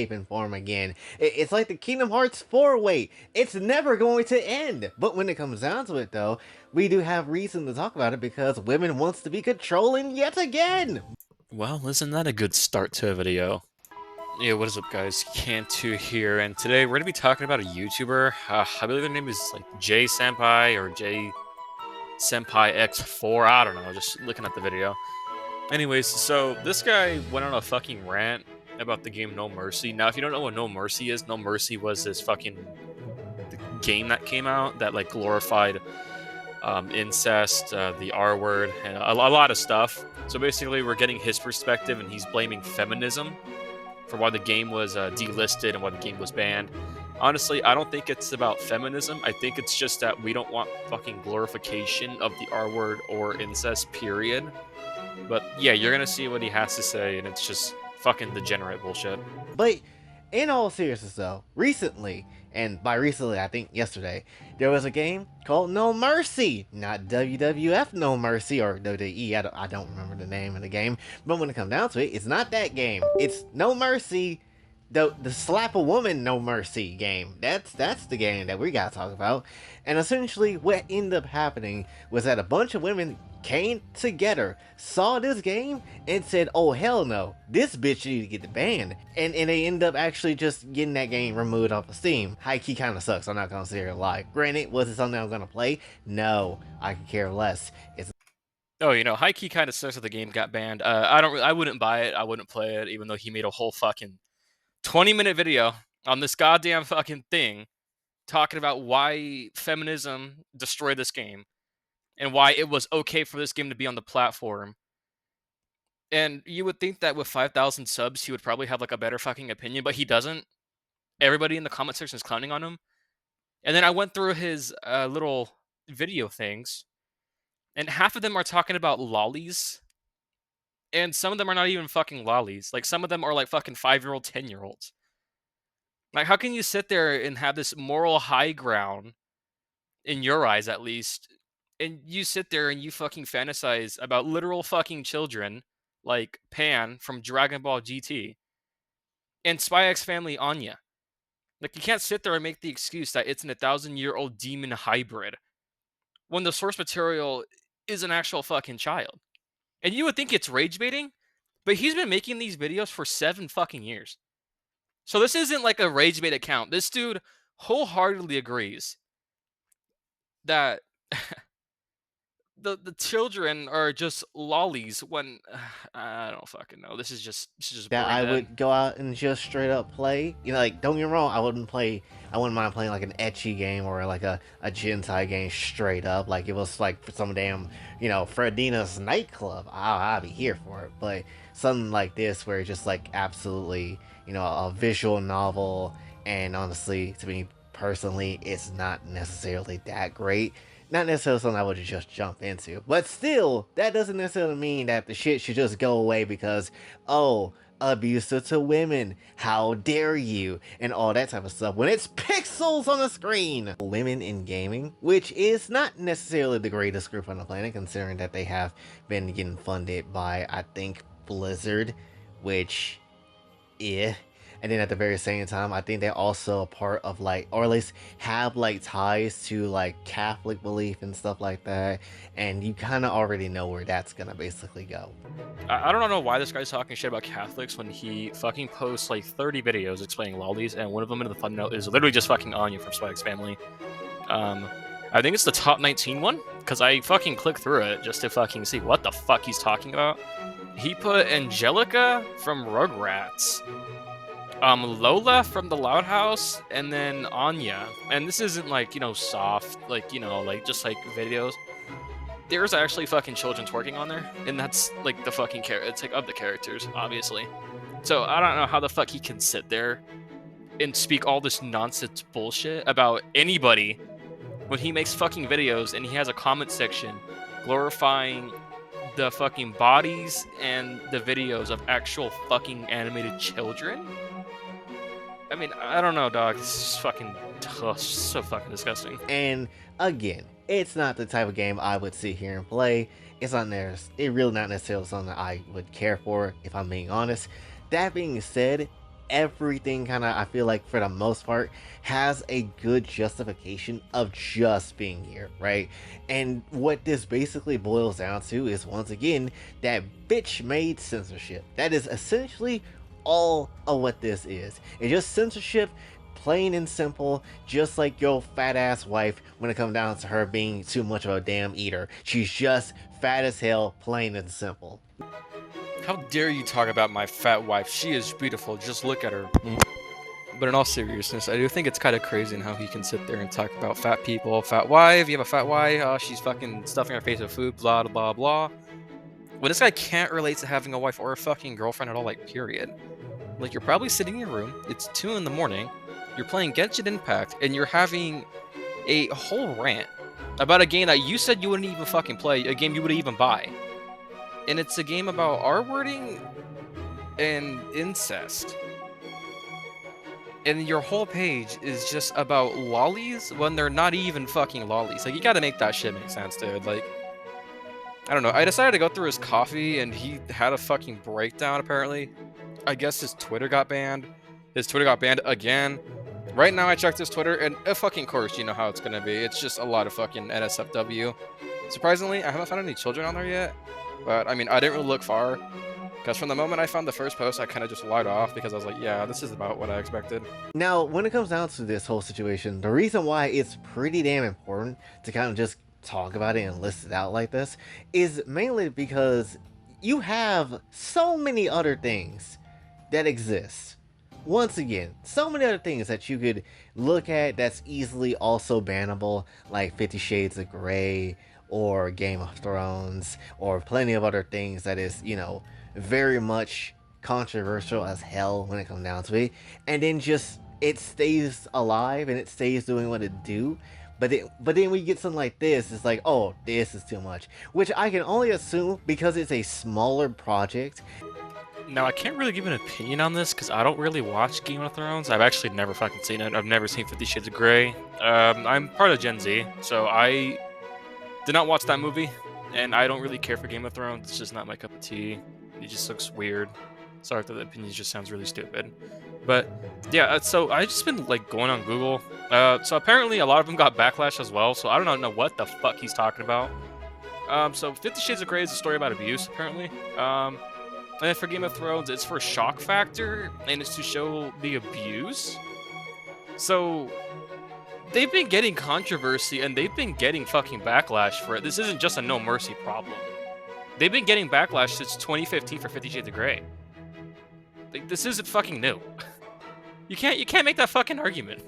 in form again. It's like the Kingdom Hearts 4 wait. It's never going to end. But when it comes down to it though, we do have reason to talk about it because women wants to be controlling yet again. Well, isn't that a good start to a video? Yeah, what is up guys, Cantu here, and today we're going to be talking about a YouTuber, I believe their name is like JSENPAI or JSENPAIX4, I don't know, just looking at the video. Anyways, so this guy went on a fucking rant about the game No Mercy. Now, if you don't know what No Mercy is, No Mercy was this fucking game that came out that like glorified incest, the R word, and a lot of stuff. So basically, we're getting his perspective, and he's blaming feminism for why the game was delisted and why the game was banned. Honestly, I don't think it's about feminism. I think it's just that we don't want fucking glorification of the R word or incest, period. But yeah, you're gonna see what he has to say, and it's just fucking degenerate bullshit. But in all seriousness though, recently, and by recently I think yesterday, there was a game called No Mercy. Not WWF No Mercy or WWE, I don't remember the name of the game. But when it comes down to it, it's not that game. It's No Mercy, the slap a woman No Mercy game. That's the game that we gotta talk about. And essentially what ended up happening was that a bunch of women came together, saw this game, and said, oh hell no, this bitch need to get banned. And they end up actually just getting that game removed off of Steam. High key kinda sucks, I'm not gonna sit here and lie. Granted, was it something I'm gonna play? No, I could care less. It's Oh, you know, high key kind of sucks that the game got banned. I wouldn't buy it. I wouldn't play it, even though he made a whole fucking 20-minute video on this goddamn fucking thing talking about why feminism destroyed this game and why it was okay for this game to be on the platform. And you would think that with 5,000 subs, he would probably have like a better fucking opinion, but he doesn't. Everybody in the comment section is clowning on him. And then I went through his little video things, and half of them are talking about lollies, and some of them are not even fucking lollies. Like some of them are like fucking 5-year-old, 10-year-olds. Like, how can you sit there and have this moral high ground, in your eyes at least, and you sit there and you fucking fantasize about literal fucking children, like Pan from Dragon Ball GT, and Spy X Family Anya? Like, you can't sit there and make the excuse that it's an 1,000-year-old demon hybrid when the source material is an actual fucking child. And you would think it's rage baiting, but he's been making these videos for 7 fucking years. So this isn't like a rage bait account. This dude wholeheartedly agrees that the children are just lollies when I don't fucking know. This is just that brain I dead. would go out and just straight up play. You know, like don't get me wrong, I wouldn't mind playing like an ecchi game or like a Gentai game straight up. Like it was like for some damn, Fredina's nightclub. I'll be here for it. But something like this where it's just like absolutely, a visual novel, and honestly, to me personally, it's not necessarily that great. Not necessarily something I would just jump into. But still, that doesn't necessarily mean that the shit should just go away because, oh, abusive to women, how dare you, and all that type of stuff when it's pixels on the screen. Women in gaming, which is not necessarily the greatest group on the planet considering that they have been getting funded by, I think, Blizzard, which, yeah. And then at the very same time, I think they're also a part of like, or at least have like ties to like Catholic belief and stuff like that. And you kind of already know where that's gonna basically go. I don't know why this guy's talking shit about Catholics when he fucking posts like 30 videos explaining lollies, and one of them in the thumbnail is literally just fucking Anya from Spy X Family. I think it's the top 19 one, because I fucking clicked through it just to fucking see what the fuck he's talking about. He put Angelica from Rugrats, Lola from the Loud House, and then Anya. And this isn't like, soft, like, like just like videos. There's actually fucking children twerking on there, and that's like the fucking it's like of the characters, obviously. So I don't know how the fuck he can sit there and speak all this nonsense bullshit about anybody when he makes fucking videos and he has a comment section glorifying the fucking bodies and the videos of actual fucking animated children. I mean, I don't know, dog. This is fucking so fucking disgusting. And again, it's not the type of game I would sit here and play. It's not there. It really not necessarily something I would care for, if I'm being honest. That being said, everything kind of, I feel like for the most part, has a good justification of just being here, right? And what this basically boils down to is, once again, that bitch made censorship. That is essentially all of what this is. It's just censorship, plain and simple, just like your fat ass wife when it comes down to her being too much of a damn eater. She's just fat as hell, plain and simple. How dare you talk about my fat wife? She is beautiful. Just look at her. But in all seriousness, I do think it's kind of crazy in how he can sit there and talk about fat people, fat wife. You have a fat wife. Oh, she's fucking stuffing her face with food. Blah blah blah. Well, this guy can't relate to having a wife or a fucking girlfriend at all. Like, period. Like, you're probably sitting in your room. It's 2 in the morning. You're playing Genshin Impact, and you're having a whole rant about a game that you said you wouldn't even fucking play, a game you wouldn't even buy. And it's a game about R-wording and incest. And your whole page is just about lollies when they're not even fucking lollies. Like, you gotta make that shit make sense, dude. Like, I don't know. I decided to go through his coffee, and he had a fucking breakdown, apparently. I guess his Twitter got banned. His Twitter got banned again. Right now, I checked his Twitter, and of fucking course, you know how it's gonna be. It's just a lot of fucking NSFW. Surprisingly, I haven't found any children on there yet. But, I mean, I didn't really look far. Because from the moment I found the first post, I kind of just lied off because I was like, yeah, this is about what I expected. Now, when it comes down to this whole situation, the reason why it's pretty damn important to kind of just talk about it and list it out like this is mainly because you have so many other things that exist. Once again, so many other things that you could look at that's easily also bannable, like 50 Shades of Grey or Game of Thrones, or plenty of other things that is, very much controversial as hell when it comes down to it. And then just it stays alive and it stays doing what it do. But then when you get something like this, it's like, oh, this is too much. Which I can only assume because it's a smaller project. Now, I can't really give an opinion on this because I don't really watch Game of Thrones. I've actually never fucking seen it. I've never seen 50 Shades of Grey. I'm part of Gen Z, so I did not watch that movie, and I don't really care for Game of Thrones. It's just not my cup of tea. It just looks weird. Sorry if the opinion just sounds really stupid. But, yeah, so I've just been, like, going on Google. So apparently a lot of them got backlash as well, so I don't know what the fuck he's talking about. So 50 Shades of Grey is a story about abuse, apparently. And for Game of Thrones, it's for shock factor, and it's to show the abuse. So they've been getting controversy, and they've been getting fucking backlash for it. This isn't just a No Mercy problem. They've been getting backlash since 2015 for 50 Shades of Grey. Like, this isn't fucking new. You can't make that fucking argument.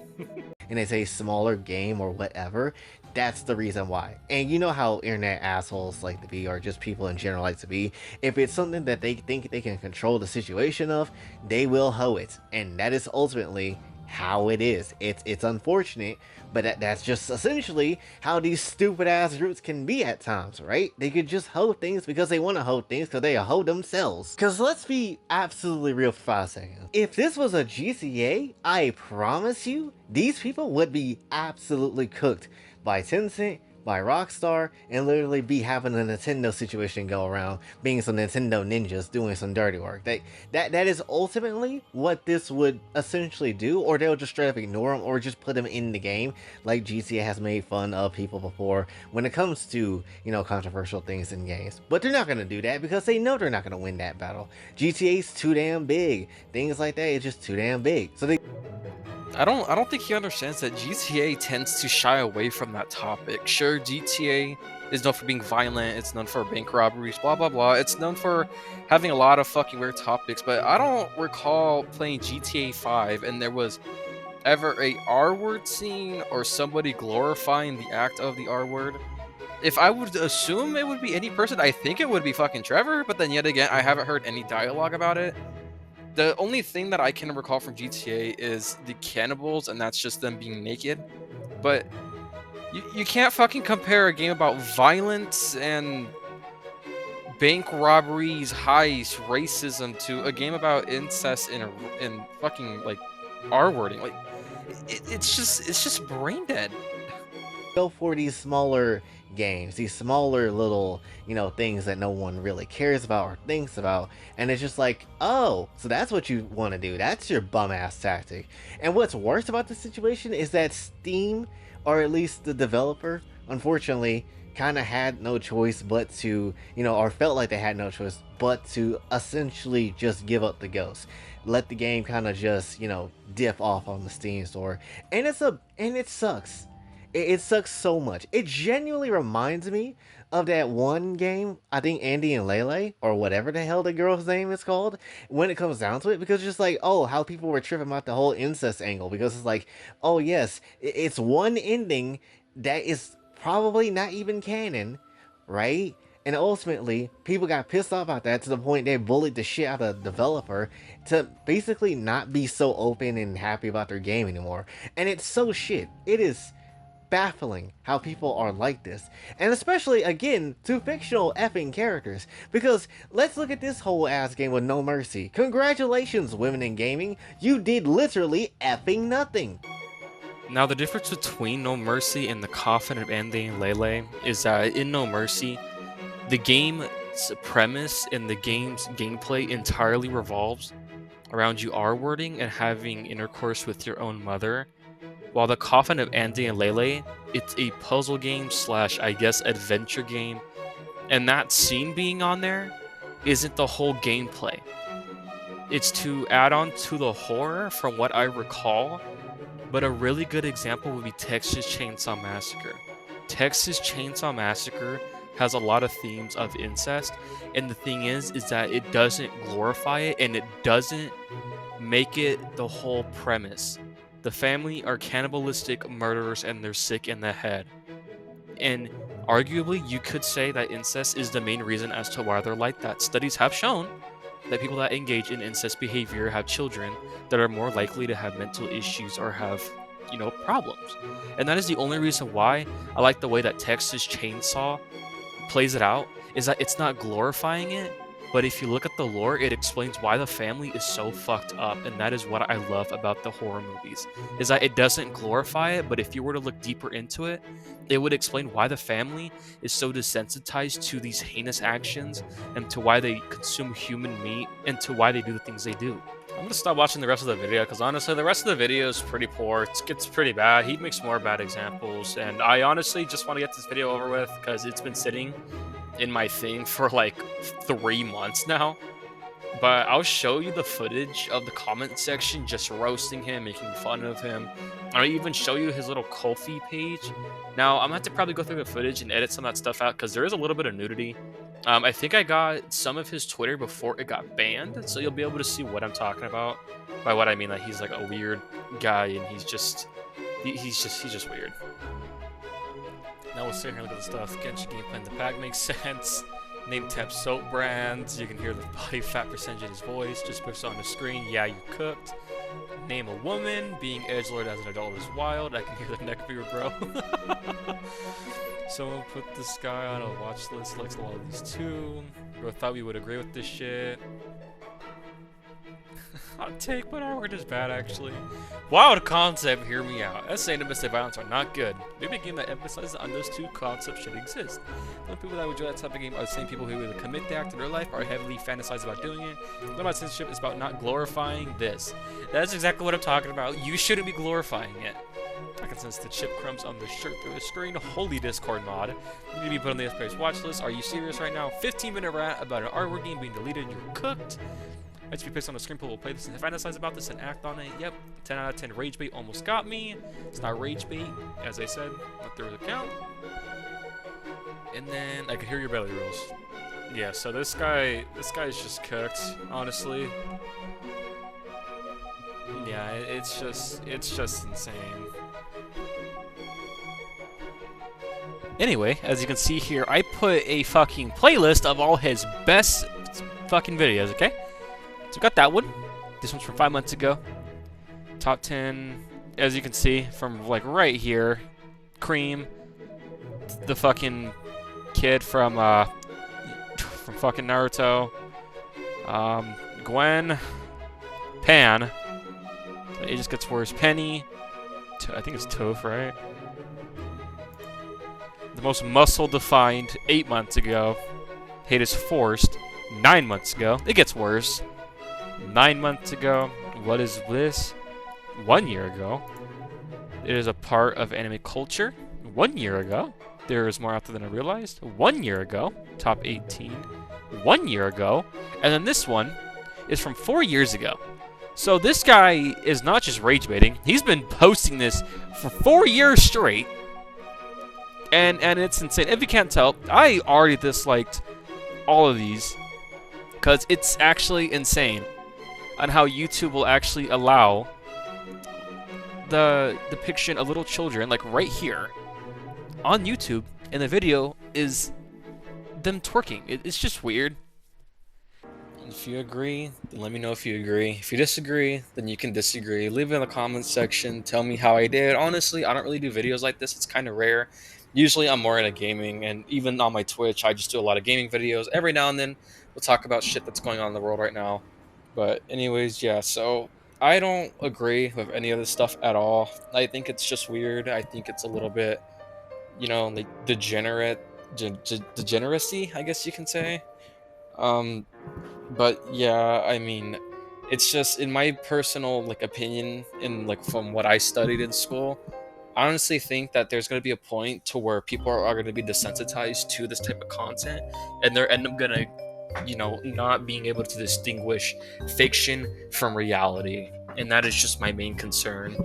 And it's a smaller game or whatever, that's the reason why. And you know how internet assholes like to be, or just people in general like to be. If it's something that they think they can control the situation of, they will hoe it. And that is ultimately how it is. It's unfortunate, but that's just essentially how these stupid ass groups can be at times, right? They could just hoe things because they want to hoe things because they hoe themselves. Because let's be absolutely real for 5 seconds. If this was a GTA, I promise you, these people would be absolutely cooked by Tencent, by Rockstar, and literally be having a Nintendo situation go around, being some Nintendo ninjas doing some dirty work. That is ultimately what this would essentially do, or they'll just straight up ignore them, or just put them in the game, like GTA has made fun of people before when it comes to, controversial things in games. But they're not gonna do that because they know they're not gonna win that battle. GTA's too damn big. Things like that is just too damn big. So I don't think he understands that GTA tends to shy away from that topic. Sure, GTA is known for being violent, it's known for bank robberies, blah blah blah. It's known for having a lot of fucking weird topics, but I don't recall playing GTA 5 and there was ever a R-word scene or somebody glorifying the act of the R-word. If I would assume it would be any person, I think it would be fucking Trevor, but then yet again, I haven't heard any dialogue about it. The only thing that I can recall from GTA is the cannibals, and that's just them being naked. But you can't fucking compare a game about violence and bank robberies, heists, racism to a game about incest and fucking like R-wording. Like it's just brain dead. go for these smaller games, these smaller little, things that no one really cares about or thinks about. And it's just like, oh, so that's what you want to do. That's your bum ass tactic. And what's worse about the situation is that Steam, or at least the developer, unfortunately, kind of had no choice but to, or felt like they had no choice but to essentially just give up the ghost. Let the game kind of just, dip off on the Steam store. And it sucks. It sucks so much. It genuinely reminds me of that one game, I think Andy and Lele, or whatever the hell the girl's name is called, when it comes down to it, because it's just like, oh, how people were tripping about the whole incest angle, because it's like, oh yes, it's one ending that is probably not even canon, right? And ultimately, people got pissed off about that to the point they bullied the shit out of the developer to basically not be so open and happy about their game anymore. And it's so shit. It is baffling how people are like this. And especially, again, to fictional effing characters. Because let's look at this whole ass game with No Mercy. Congratulations, women in gaming. You did literally effing nothing. Now, the difference between No Mercy and the Coffin of Andy and Lele is that in No Mercy, the game's premise and the game's gameplay entirely revolves around you R-wording and having intercourse with your own mother, while the Coffin of Andy and Lele, it's a puzzle game / I guess adventure game, and that scene being on there isn't the whole gameplay. It's to add on to the horror from what I recall, but a really good example would be Texas Chainsaw Massacre. Texas Chainsaw Massacre has a lot of themes of incest, and the thing is that it doesn't glorify it and it doesn't make it the whole premise. The family are cannibalistic murderers and they're sick in the head. And arguably, you could say that incest is the main reason as to why they're like that. Studies have shown that people that engage in incest behavior have children that are more likely to have mental issues or have, problems. And that is the only reason why I like the way that Texas Chainsaw plays it out, is that it's not glorifying it, but if you look at the lore, it explains why the family is so fucked up, and that is what I love about the horror movies, is that it doesn't glorify it, but if you were to look deeper into it, it would explain why the family is so desensitized to these heinous actions, and to why they consume human meat, and to why they do the things they do. I'm gonna stop watching the rest of the video, because honestly, the rest of the video is pretty poor. It gets pretty bad. He makes more bad examples, and I honestly just want to get this video over with, because it's been sitting in my thing for like 3 months now. But I'll show you the footage of the comment section just roasting him, making fun of him. I'll even show you his little Ko-fi page. Now, I'm gonna have to probably go through the footage and edit some of that stuff out, because there is a little bit of nudity. I think I got some of his Twitter before it got banned, so you'll be able to see what I'm talking about. By what I mean, that he's like a weird guy, and he's just weird. Now we'll sit here and look at the stuff. Genshin gameplay in the pack makes sense. Name tap soap brands. You can hear the body fat percentage in his voice. Just push on the screen. Yeah, you cooked. Name a woman. Being edgelord as an adult is wild. I can hear the neck beard, bro. Someone put this guy on a watch list. Likes a lot of these too. Bro thought we would agree with this shit. Hot take, but our word is bad actually. Wild concept, hear me out. SA and domestic violence are not good. Maybe a game that emphasizes on those two concepts should exist. The people that would enjoy that type of game are the same people who either commit the act in their life or heavily fantasize about doing it. What about censorship is about not glorifying this. That's exactly what I'm talking about. You shouldn't be glorifying it. I can sense the chip crumbs on the shirt through the screen. Holy Discord mod. You need to be put on the FP's watch list. Are you serious right now? 15-minute rant about an artwork game being deleted. You're cooked. Let's be pissed on the screen. People will play this and fantasize about this and act on it. Yep. 10 out of 10 rage bait almost got me. It's not rage bait, as I said. Not through the count. And then I could hear your belly rolls. Yeah, so this guy's just cooked, honestly. Yeah, it's just insane. Anyway, as you can see here, I put a fucking playlist of all his best fucking videos, okay? So we got that one. This one's from 5 months ago. Top 10, as you can see, from like right here. Cream, the fucking kid from fucking Naruto. Gwen, Pan. It just gets worse. Penny, I think it's Toph, right? The most muscle-defined 8 months ago. Hate is forced 9 months ago. It gets worse. 9 months ago. What is this? 1 year ago. It is a part of anime culture. 1 year ago. There is more out there than I realized. 1 year ago. Top 18. 1 year ago. And then this one is from 4 years ago. So this guy is not just rage baiting. He's been posting this for 4 years straight. And it's insane. If you can't tell, I already disliked all of these because it's actually insane on how YouTube will actually allow the depiction of little children, like right here on YouTube, and the video is them twerking. It's just weird. If you agree, then let me know if you agree. If you disagree, then you can disagree. Leave it in the comments section. Tell me how I did. Honestly, I don't really do videos like this. It's kind of rare. Usually I'm more into gaming, and even on my Twitch, I just do a lot of gaming videos. Every now and then, we'll talk about shit that's going on in the world right now. But anyways, yeah, so I don't agree with any of this stuff at all. I think it's just weird. I think it's a little bit, you know, like degeneracy, I guess you can say. But yeah, I mean, it's just in my personal like opinion, in like from what I studied in school, I honestly think that there's going to be a point to where people are going to be desensitized to this type of content, and they're end up going to, you know, not being able to distinguish fiction from reality, and that is just my main concern.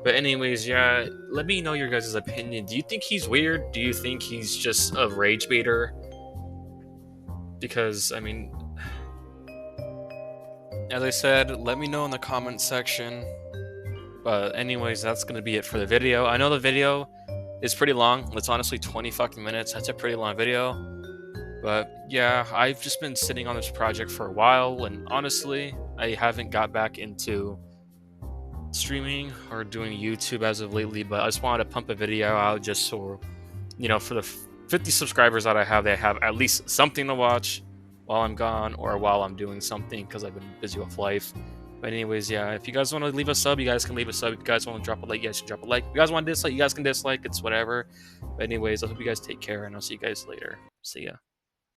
But anyways, yeah, let me know your guys' opinion. Do you think he's weird? Do you think he's just a rage baiter? Because I mean, as I said, let me know in the comments section. But anyways, that's going to be it for the video. I know the video is pretty long. It's honestly 20 fucking minutes. That's a pretty long video. But yeah, I've just been sitting on this project for a while, and honestly, I haven't got back into streaming or doing YouTube as of lately, but I just wanted to pump a video out just so, you know, for the 50 subscribers that I have, they have at least something to watch while I'm gone or while I'm doing something, because I've been busy with life. But anyways, yeah, if you guys want to leave a sub, you guys can leave a sub. If you guys want to drop a like, you guys can drop a like. If you guys want to dislike, you guys can dislike. It's whatever. But anyways, I hope you guys take care, and I'll see you guys later. See ya.